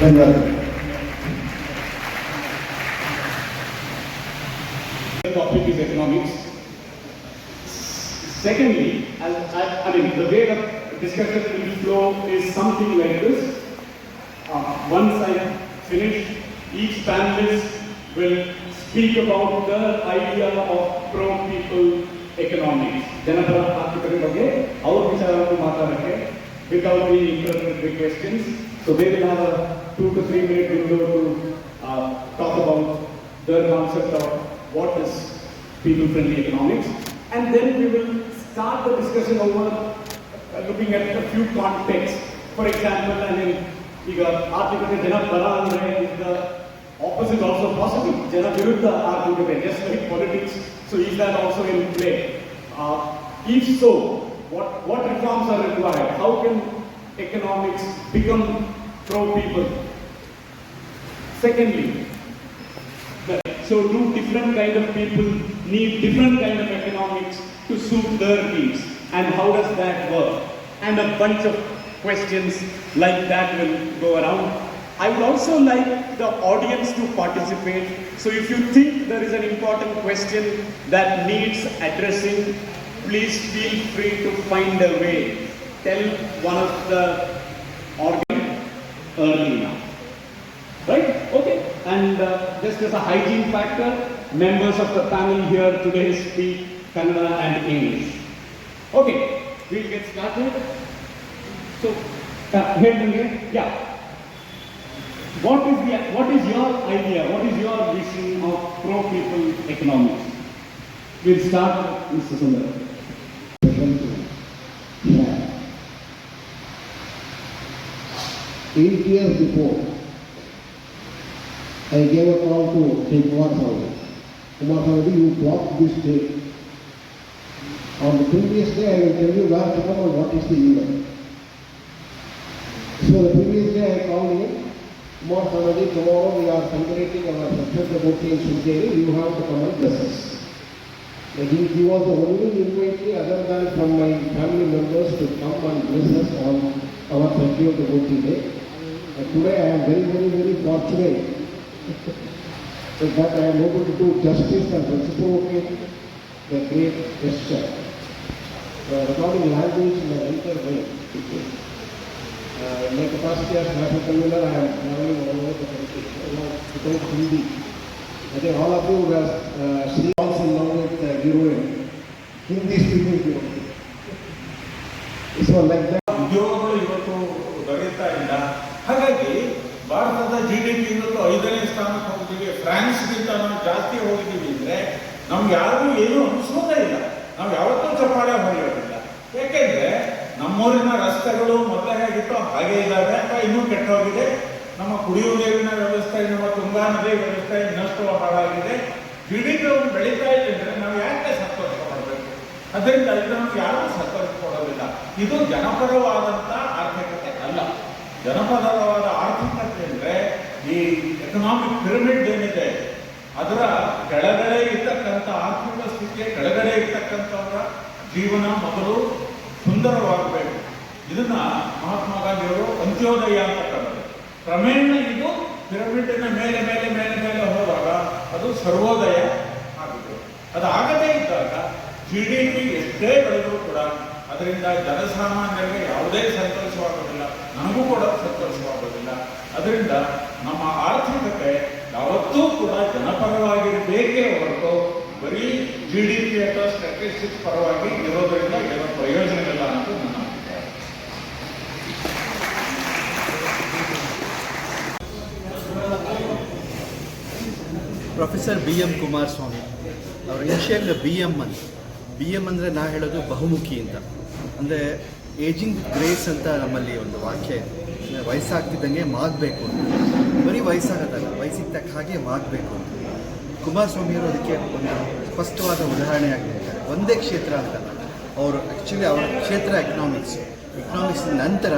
The topic is economics. Secondly, the way the discussion will flow is something like this. Once I finish, each panelist will speak about the idea of pro-people economics. Janapara ಆರ್ಥಿಕತೆ ಬಗ್ಗೆ ಅವ್ರ ವಿಚಾರವನ್ನು ಮಾತಾಡಕ್ಕೆ without being interrupted with questions. So they will have a 2 to 3 minute window to talk about their concept of what is people-friendly economics, and then we will start the discussion over looking at a few contexts. For example, ಈಗ ಆರ್ಥಿಕತೆ ಜನ ಬರ ಅಂದ್ರೆ the opposite also possible. Jana viruddha ಆರ್ಥಿಕತೆ, just like politics. So is that also in play? If so, what reforms are required? How can economics become pro-people? Secondly, so do different kind of people need different kind of economics to suit their needs? And how does that work? And a bunch of questions like that will go around. I would also like the audience to participate. So if you think there is an important question that needs addressing, please feel free to find a way. Tell one of the audience early now. Right? Okay. And just as a hygiene factor, members of the panel here today speak Kannada and English. Okay, we'll get started. So, here, yeah. What is your idea? What is your vision of pro-people economics? We'll start with Mr. Sundar. Yeah. 8 years before, I gave a call to Kumarasamy. Kumarasamy, you blocked this day. On the previous day, I will tell you where to come and what is the event. So the previous day, I called him. Kumarasamy, tomorrow we are celebrating our success about in Sungeri. You have to come and bless us. He was the only invitee other than from my family members to come and bless us on our festival devotee day. Today I am very, very, very fortunate that I am able to do justice and reciprocate the great gesture. Recording language in a lighter way. In my capacity as national convener, I am traveling all over the country without Hindi. I think all of you were seeing also along with heroine, Hindi speaking heroine. So like that. ಉದ್ಯೋಗಗಳು ಇವತ್ತು ದೊರೆಯುತ್ತಾ ಇಲ್ಲ. ಹಾಗಾಗಿ ಭಾರತದ GDP ಇವತ್ತು 5ನೇ ಸ್ಥಾನಕ್ಕೆ ಹೋಗಿದ್ದೀವಿ. ಫ್ರಾನ್ಸ್ಗಿಂತ ನಾವು ಜಾಸ್ತಿ ಹೋಗಿದ್ದೀವಿ ಅಂದರೆ ನಮ್ಗೆ ಯಾರಿಗೂ ಏನೂ ಅನಿಸೋದೇ ಇಲ್ಲ. ನಾವು ಯಾವತ್ತೂ ಚಪ್ಪಾಳೆ ಹೊಡೆಯೋದಿಲ್ಲ. ಯಾಕೆಂದರೆ ನಮ್ಮೂರಿನ ರಸ್ತೆಗಳು ಮೊದಲೇ ಹೇಗಿತ್ತು ಹಾಗೆ ಇದ್ದಾವೆ ಅಥವಾ ಇನ್ನೂ ಕೆಟ್ಟೋಗಿದೆ. ನಮ್ಮ ಕುಡಿಯುವ ನೀರಿನ ವ್ಯವಸ್ಥೆ, ನಮ್ಮ ತುಂಗಾ ನದಿ ವ್ಯವಸ್ಥೆ ಇನ್ನಷ್ಟು ಹಾಳಾಗಿದೆ. GDP ಬೆಳೀತಾ ಇದೆ ಅಂದರೆ ನಾವು ಯಾಕೆ ಸಂತೋಷ ಪಡಬೇಕು? ಅದರಿಂದ ಇದನ್ನು ಯಾರೂ ಸಂತೋಷ ಪಡೋದಿಲ್ಲ. ಇದು ಜನಪರವಾದಂಥ ಆರ್ಥಿಕತೆ ಅಲ್ಲ. ಜನಪರವಾದ ಆರ್ಥಿಕತೆ ಅಂದರೆ ಈ ಎಕನಾಮಿಕ್ ಪಿರಮಿಡ್ ಏನಿದೆ ಅದರ ಕೆಳಗಡೆ ಇರ್ತಕ್ಕಂಥ ಆರ್ಥಿಕ ಸ್ಥಿತಿಯ ಕೆಳಗಡೆ ಇರ್ತಕ್ಕಂಥವರ ಜೀವನ ಮೊದಲು ಸುಂದರವಾಗಬೇಕು. ಇದನ್ನ ಮಹಾತ್ಮ ಗಾಂಧಿಯವರು ಅಂತ್ಯೋದಯ ಅಂತ ಕರೆದರು. ಕ್ರಮೇಣ ಇದು ಪಿರಮಿಡ್ನ ಮೇಲೆ ಮೇಲೆ ಮೇಲೆ ಮೇಲೆ ಹೋದಾಗ ಅದು ಸರ್ವೋದಯ ಆಗಿದೆ. ಅದು ಆಗದೇ ಇದ್ದಾಗ GDP ಎಷ್ಟೇ ಬೆಳೆದರೂ ಕೂಡ ಅದರಿಂದ ಜನಸಾಮಾನ್ಯರಿಗೆ ಯಾವುದೇ ಸಂತೋಷವಾಗೋದಿಲ್ಲ, ನನಗೂ ಕೂಡ ಸಂತೋಷವಾಗೋದಿಲ್ಲ. ಅದರಿಂದ ನಮ್ಮ ಆರ್ಥಿಕತೆ ಯಾವತ್ತೂ ಕೂಡ ಜನಪರವಾಗಿರಬೇಕೇ ಹೊರತು ಬರೀ GDP ಅಥವಾ ಸ್ಟ್ಯಾಟಿಸ್ಟಿಕ್ಸ್ ಪರವಾಗಿ ಇರೋದರಿಂದ ಏನೋ ಪ್ರಯೋಜನವಿಲ್ಲ ಅಂತ ನನ್ನ ಅಭಿಪ್ರಾಯ. ಪ್ರೊಫೆಸರ್ BM ಕುಮಾರಸ್ವಾಮಿ ಅವರು ಇನಿಷಿಯಲ್ BM ಅಂದರೆ ನಾ ಹೇಳೋದು ಬಹುಮುಖಿ ಅಂತ. ಅಂದರೆ ಏಜಿಂಗ್ ವಿತ್ ಗ್ರೇಸ್ ಅಂತ ನಮ್ಮಲ್ಲಿ ಒಂದು ವಾಕ್ಯ ಇದೆ. ವಯಸ್ಸಾಗ್ತಿದ್ದಂಗೆ ಮಾಗಬೇಕು ಅಂತ, ಬರೀ ವಯಸ್ಸಾಗೋದಲ್ಲ, ವಯಸ್ಸಿಗೆ ತಕ್ಕ ಹಾಗೆ ಮಾಗಬೇಕು ಅಂತ. ಕುಮಾರಸ್ವಾಮಿಯವರು ಅದಕ್ಕೆ ಒಂದು ಸ್ಪಷ್ಟವಾದ ಉದಾಹರಣೆ ಆಗಿರ್ತಾರೆ. ಒಂದೇ ಕ್ಷೇತ್ರ ಅಂತಲ್ಲ, ಅವರು ಆ್ಯಕ್ಚುಲಿ ಅವರ ಕ್ಷೇತ್ರ ಎಕನಾಮಿಕ್ಸ್ ನಂತರ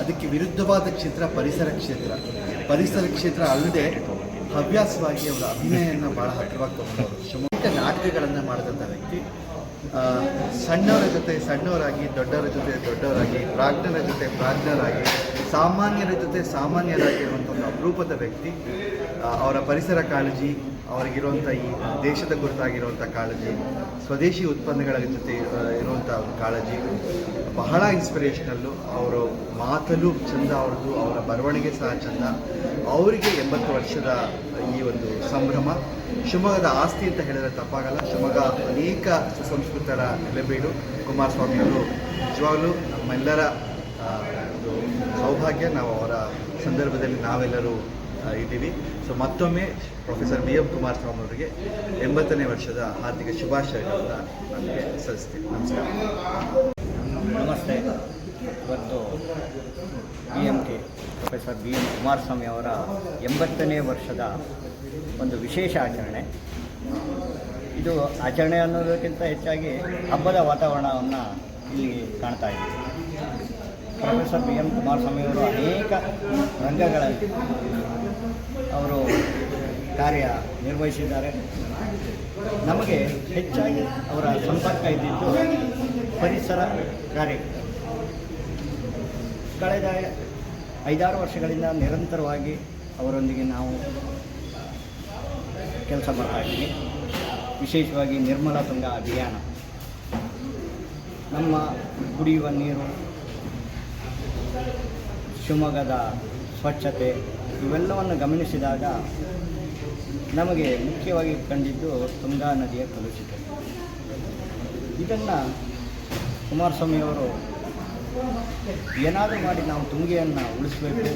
ಅದಕ್ಕೆ ವಿರುದ್ಧವಾದ ಕ್ಷೇತ್ರ ಪರಿಸರ ಕ್ಷೇತ್ರ ಅಲ್ಲದೆ ಹವ್ಯಾಸವಾಗಿ ಅವರ ಅಭಿನಯನ ಭಾಳ ಹತ್ತಿರವಾಗಿ ತಗೊಂಡವರು. ಶಿವಮೊಗ್ಗ ನಾಟಕಗಳನ್ನು ಮಾಡಿದಂಥ ವ್ಯಕ್ತಿ. ಸಣ್ಣವರ ಜೊತೆ ಸಣ್ಣವರಾಗಿ, ದೊಡ್ಡವರ ಜೊತೆ ದೊಡ್ಡವರಾಗಿ, ಪ್ರಾಜ್ಞರ ಜೊತೆ ಪ್ರಾಜ್ಞರಾಗಿ, ಸಾಮಾನ್ಯರ ಜೊತೆ ಸಾಮಾನ್ಯರಾಗಿರುವಂಥ ಒಂದು ಅಪರೂಪದ ವ್ಯಕ್ತಿ. ಅವರ ಪರಿಸರ ಕಾಳಜಿ, ಅವರಿಗಿರುವಂಥ ಈ ದೇಶದ ಕುರಿತಾಗಿರುವಂಥ ಕಾಳಜಿ, ಸ್ವದೇಶಿ ಉತ್ಪನ್ನಗಳ ಜೊತೆ ಇರುವಂಥ ಕಾಳಜಿ ಬಹಳ ಇನ್ಸ್ಪಿರೇಷನಲ್ಲು. ಅವರು ಮಾತಲ್ಲೂ ಚಂದ ಅವ್ರದ್ದು, ಅವರ ಬರವಣಿಗೆ ಸಹ ಚಂದ. ಅವರಿಗೆ 80 ವರ್ಷದ ಈ ಒಂದು ಸಂಭ್ರಮ. ಶಿವಮೊಗ್ಗದ ಆಸ್ತಿ ಅಂತ ಹೇಳಿದ್ರೆ ತಪ್ಪಾಗಲ್ಲ. ಶಿವಮೊಗ್ಗ ಅನೇಕ ಸುಸಂಸ್ಕೃತರ ನೆಲೆಬೀಡು. ಕುಮಾರಸ್ವಾಮಿಯವರು ನಿಜವಾಗಲೂ ನಮ್ಮೆಲ್ಲರ ಒಂದು ಸೌಭಾಗ್ಯ. ನಾವು ಅವರ ಸಂದರ್ಭದಲ್ಲಿ ನಾವೆಲ್ಲರೂ ಇದ್ದೀವಿ. ಸೊ ಮತ್ತೊಮ್ಮೆ ಪ್ರೊಫೆಸರ್ BM ಕುಮಾರಸ್ವಾಮಿ ಅವರಿಗೆ 80ನೇ ವರ್ಷದ ಹಾರ್ದಿಕ ಶುಭಾಶಯಗಳನ್ನ ನನಗೆ ಸಲ್ಲಿಸ್ತೀನಿ. ನಮಸ್ಕಾರ. ನಮಸ್ತೆ. ಇವತ್ತು BMK ಪ್ರೊಫೆಸರ್ BM ಕುಮಾರಸ್ವಾಮಿ ಅವರ 80ನೇ ವರ್ಷದ ಒಂದು ವಿಶೇಷ ಆಚರಣೆ. ಇದು ಆಚರಣೆ ಅನ್ನೋದಕ್ಕಿಂತ ಹೆಚ್ಚಾಗಿ ಹಬ್ಬದ ವಾತಾವರಣವನ್ನು ಇಲ್ಲಿ ಕಾಣ್ತಾ ಇದ್ದೀವಿ. ಪ್ರೊಫೆಸರ್ BM ಕುಮಾರಸ್ವಾಮಿಯವರು ಅನೇಕ ರಂಗಗಳಲ್ಲಿ ಅವರು ಕಾರ್ಯ ನಿರ್ವಹಿಸಿದ್ದಾರೆ. ನಮಗೆ ಹೆಚ್ಚಾಗಿ ಅವರ ಸಂಪರ್ಕ ಇದ್ದಿದ್ದು ಪರಿಸರ ಕಾರ್ಯ. ಕಳೆದ 5-6 ವರ್ಷಗಳಿಂದ ನಿರಂತರವಾಗಿ ಅವರೊಂದಿಗೆ ನಾವು ಕೆಲಸ ಮಾಡ್ತಾ ಇದ್ದೀವಿ. ವಿಶೇಷವಾಗಿ ನಿರ್ಮಲ ತುಂಗ ಅಭಿಯಾನ, ನಮ್ಮ ಕುಡಿಯುವ ನೀರು, ಶಿವಮೊಗ್ಗದ ಸ್ವಚ್ಛತೆ ಇವೆಲ್ಲವನ್ನು ಗಮನಿಸಿದಾಗ ನಮಗೆ ಮುಖ್ಯವಾಗಿ ಕಂಡಿದ್ದು ತುಂಗಾ ನದಿಯ ಕಲುಷಿತ. ಇದನ್ನು ಕುಮಾರಸ್ವಾಮಿಯವರು ಏನಾದರೂ ಮಾಡಿ ನಾವು ತುಂಗೆಯನ್ನು ಉಳಿಸಬೇಕು,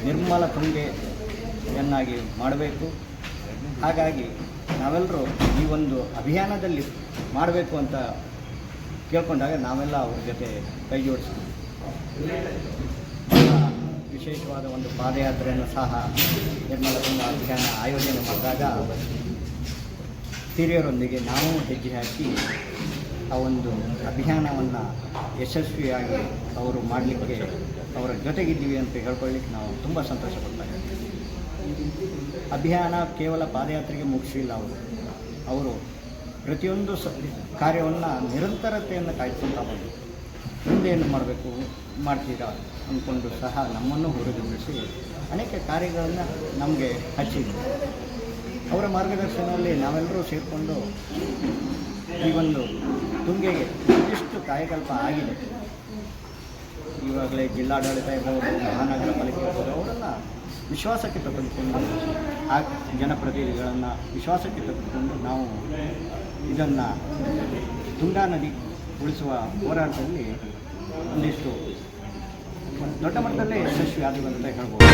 ನಿರ್ಮಲ ತುಂಗೆಯನ್ನಾಗಿ ಮಾಡಬೇಕು. ಹಾಗಾಗಿ ನಾವೆಲ್ಲರೂ ಈ ಒಂದು ಅಭಿಯಾನದಲ್ಲಿ ಮಾಡಬೇಕು ಅಂತ ಕೇಳ್ಕೊಂಡಾಗ ನಾವೆಲ್ಲ ಅವ್ರ ಜೊತೆ ಕೈ ಜೋಡಿಸ್ತೀವಿ. ವಿಶೇಷವಾದ ಒಂದು ಪಾದಯಾತ್ರೆಯನ್ನು ಸಹ ನಿರ್ಮಲ ತುಂಗ ಅಭಿಯಾನ ಆಯೋಜನೆ ಮಾಡಿದಾಗ ಹಿರಿಯರೊಂದಿಗೆ ನಾವು ಹೆಜ್ಜೆ ಹಾಕಿ ಆ ಒಂದು ಅಭಿಯಾನವನ್ನು ಯಶಸ್ವಿಯಾಗಿ ಅವರು ಮಾಡಲಿಕ್ಕೆ ಅವರ ಜೊತೆಗಿದ್ದೀವಿ ಅಂತ ಹೇಳ್ಕೊಳ್ಳಿಕ್ಕೆ ನಾವು ತುಂಬ ಸಂತೋಷ ಪಡ್ತಾ ಇದ್ದೀವಿ. ಅಭಿಯಾನ ಕೇವಲ ಪಾದಯಾತ್ರೆಗೆ ಮುಗಿಸಿಲ್ಲ. ಅವರು ಪ್ರತಿಯೊಂದು ಕಾರ್ಯವನ್ನು ನಿರಂತರತೆಯನ್ನು ಕಾಯ್ದುಕೊಳ್ತಾ ಬಂದರು. ಮುಂದೆ ಏನು ಮಾಡಬೇಕು ಮಾಡ್ತೀರಾ ಅಂದ್ಕೊಂಡು ಸಹ ನಮ್ಮನ್ನು ಹೊರತುಪಡಿಸಿ ಅನೇಕ ಕಾರ್ಯಗಳನ್ನು ನಮಗೆ ಹಚ್ಚಿದ್ರು. ಅವರ ಮಾರ್ಗದರ್ಶನದಲ್ಲಿ ನಾವೆಲ್ಲರೂ ಸೇರಿಕೊಂಡು ಈ ಒಂದು ತುಂಗೆಗೆ ಇಷ್ಟು ಕಾಯಕಲ್ಪ ಆಗಿದೆ. ಈವಾಗಲೇ ಜಿಲ್ಲಾಡಳಿತ ಇರ್ಬೋದು, ಮಹಾನಗರ ಪಾಲಿಕೆ ಇರ್ಬೋದು, ಅವರೆಲ್ಲ ವಿಶ್ವಾಸಕ್ಕೆ ತೆಗೆದುಕೊಂಡು ಆ ಜನಪ್ರತಿನಿಧಿಗಳನ್ನು ವಿಶ್ವಾಸಕ್ಕೆ ತೆಗೆದುಕೊಂಡು ನಾವು ಇದನ್ನು ತುಂಗಾ ನದಿ ಉಳಿಸುವ ಹೋರಾಟದಲ್ಲಿ ಒಂದಿಷ್ಟು ದೊಡ್ಡ ಮಟ್ಟದಲ್ಲೇ ಯಶಸ್ವಿ ಆದವು ಅಂತ ಹೇಳ್ಬೋದು.